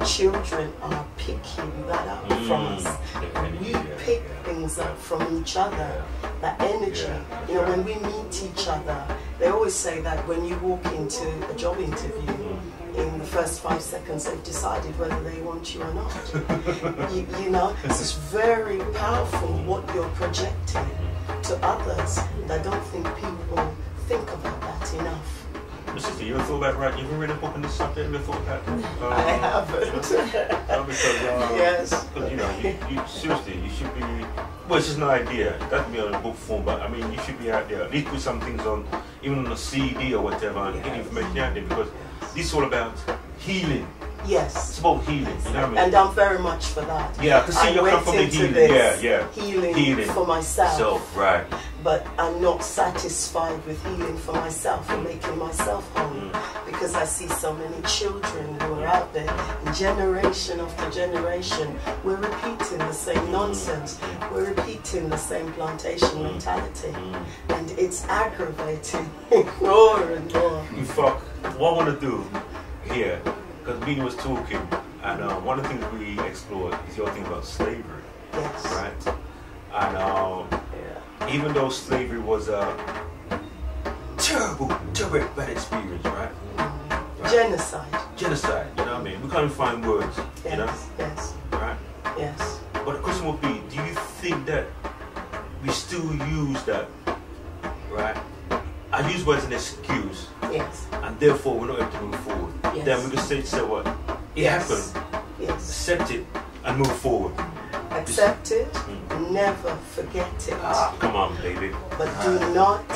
children are picking that up from us. We pick things up from each other, that energy. You know, when we meet each other, they always say that when you walk into a job interview, in the first 5 seconds they've decided whether they want you or not. you know, it's very powerful what you're projecting to others, and I don't think people think about that enough. Sister, you ever thought about writing? You ever read a book on this subject? Ever thought about that? I haven't. Because, yes. Because, you know, you seriously, you should be. Well, it's just an idea. It doesn't be on a book form, but I mean, you should be out there. At least put some things on, even on a CD or whatever, and get information out there, because this is all about healing. Yes. It's about healing. You know what I mean? And I'm very much for that. Yeah, to see you come from the healing. Healing for myself. So, right. But I'm not satisfied with healing for myself and making myself whole, because I see so many children who are out there, generation after generation, we're repeating the same nonsense, we're repeating the same plantation mentality, and it's aggravating more and more. In fact, what I want to do here, because Mina was talking, and one of the things we explored is your thing about slavery. Yes. Right? And even though slavery was a terrible, terrible bad experience, right? Genocide. Genocide, you know what I mean? We can't even find words, yes, you know? Yes. Right? Yes. But the question would be, do you think that we still use that, right? I use words as an excuse. Yes. And therefore we're not able to move forward. Yes. Then we can say what? It happened. Yes. Accept it and move forward. Accept it, never forget it. Come on, baby. But do not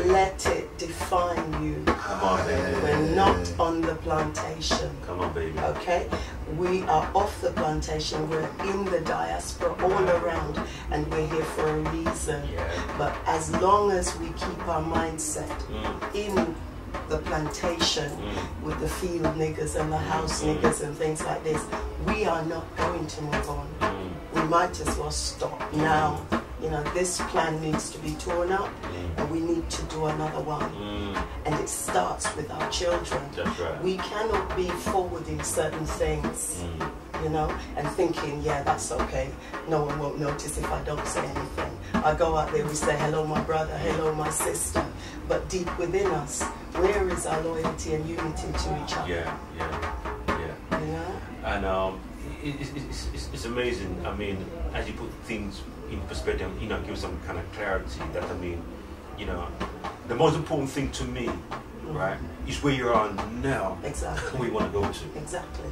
let it define you. Come on, baby. We're not on the plantation. Come on, baby. Okay? We are off the plantation. We're in the diaspora all around, and we're here for a reason. Yeah. But as long as we keep our mindset in the plantation with the field niggers and the house niggers and things like this, we are not going to move on. We might as well stop now. You know, this plan needs to be torn up, and we need to do another one. And it starts with our children. That's right. We cannot be forwarding certain things, you know, and thinking, yeah, that's okay. No one won't notice if I don't say anything. I go out there, we say, hello, my brother, hello, my sister. But deep within us, where is our loyalty and unity to each other? Yeah. You know? And it's amazing. I mean, as you put things in perspective, you know, give some kind of clarity. That, I mean, you know, the most important thing to me, right, is where you are now. Exactly. Where you want to go to. Exactly.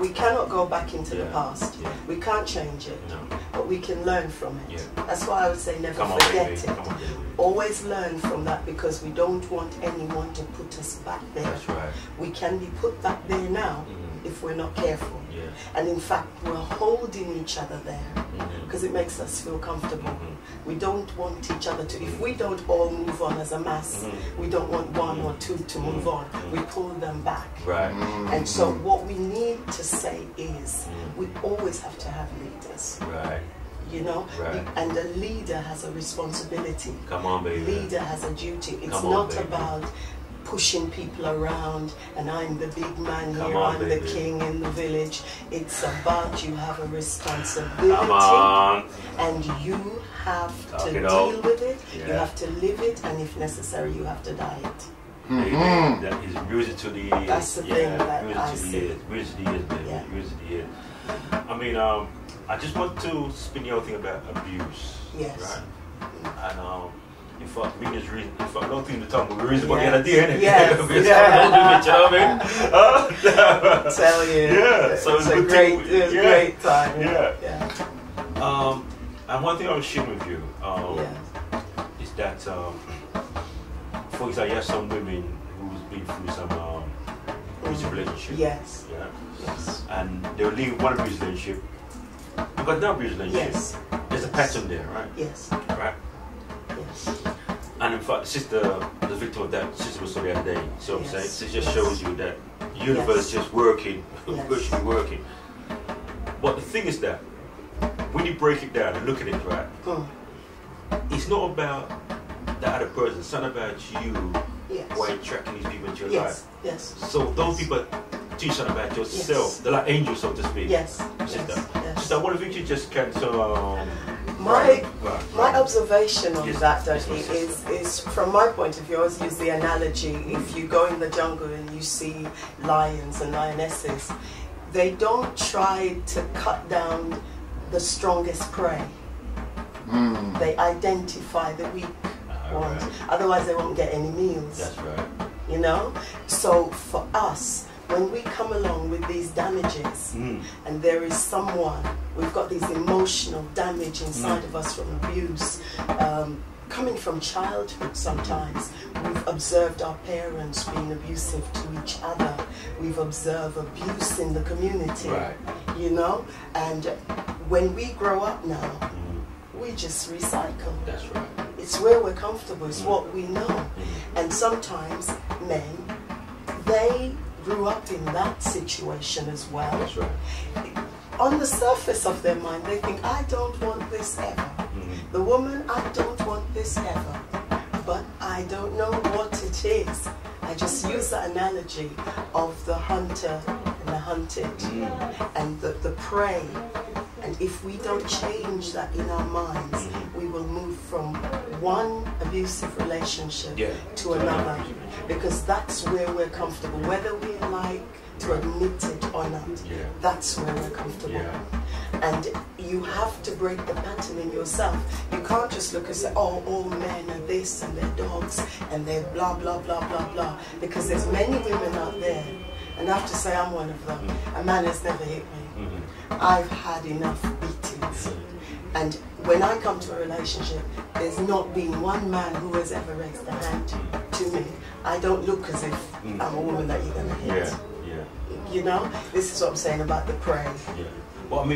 We cannot go back into the past. Yeah. We can't change it. No. But we can learn from it. Yeah. That's why I would say never forget it. Always learn from that, because we don't want anyone to put us back there. That's right. We can be put back there now if we're not careful. Yeah. And in fact, we're holding each other there because it makes us feel comfortable. We don't want each other to, if we don't all move on as a mass, we don't want one or two to move on. We pull them back. Right. And so what we need to say is, we always have to have leaders. Right. You know, right. And the leader has a responsibility. Come on, baby. Leader has a duty. It's not about pushing people around and I'm the big man here, I'm the king in the village. It's about you have a responsibility. Come on. And you have to deal with it. Yeah. You have to live it, and if necessary, you have to die it. That is music to the ears. That's the thing that I see. Music to the ears, baby. Yeah. Music to the ears. I mean, I just want to spin your thing about abuse. Yes. Right? And in fact, Mina's reason, in fact, I don't think the time we're reason about the idea, innit? Yes. You know what I mean? Tell you. Yeah. So it's a great time. Yeah. And one thing I was sharing with you is that, for example, you have some women who's been through some abusive relationship. Yes. Yeah. Yes. And they'll leave one abusive relationship. You've got another abusive relationship. Yes. There's a pattern there, right? Yes. Right? Yes. And in fact, the sister, the victim of that sister was the other day. See what I'm saying? So it just shows you that the universe is just working, virtually working. But the thing is that when you break it down and look at it, right, it's not about the other person, it's not about you who are attracting these people into your life. Yes. So those people teach something about yourself. Yes. They're like angels, so to speak. Yes. Sister. Yes. Sister, what do you think you just can my observation on yes. that, Dougie, is from my point of view, I always use the analogy, if you go in the jungle and you see lions and lionesses, they don't try to cut down the strongest prey. They identify the weak ones, right. Otherwise they won't get any meals. That's right. You know? So for us, when we come along with these damages, and there is someone, we've got these emotional damage inside of us from abuse, coming from childhood sometimes. We've observed our parents being abusive to each other. We've observed abuse in the community, right. You know? And when we grow up now, we just recycle. That's right. It's where we're comfortable, it's what we know. And sometimes men, they grew up in that situation as well. That's right. On the surface of their mind, they think, I don't want this ever. The woman, I don't want this ever. But I don't know what it is. I just use the analogy of the hunter and the hunted, and the prey. And if we don't change that in our minds, we will move from one abusive relationship to another, because that's where we're comfortable, whether we like to admit it or not. That's where we're comfortable. And you have to break the pattern in yourself. You can't just look and say, oh, all men are this and they're dogs and they're blah, blah, blah, blah, blah. Because there's many women out there, and I have to say I'm one of them. A man has never hit me. I've had enough beatings. And when I come to a relationship, there's not been one man who has ever raised a hand to me. I don't look as if I'm a woman that you're going to hit. You know, this is what I'm saying about the prey. Well, I mean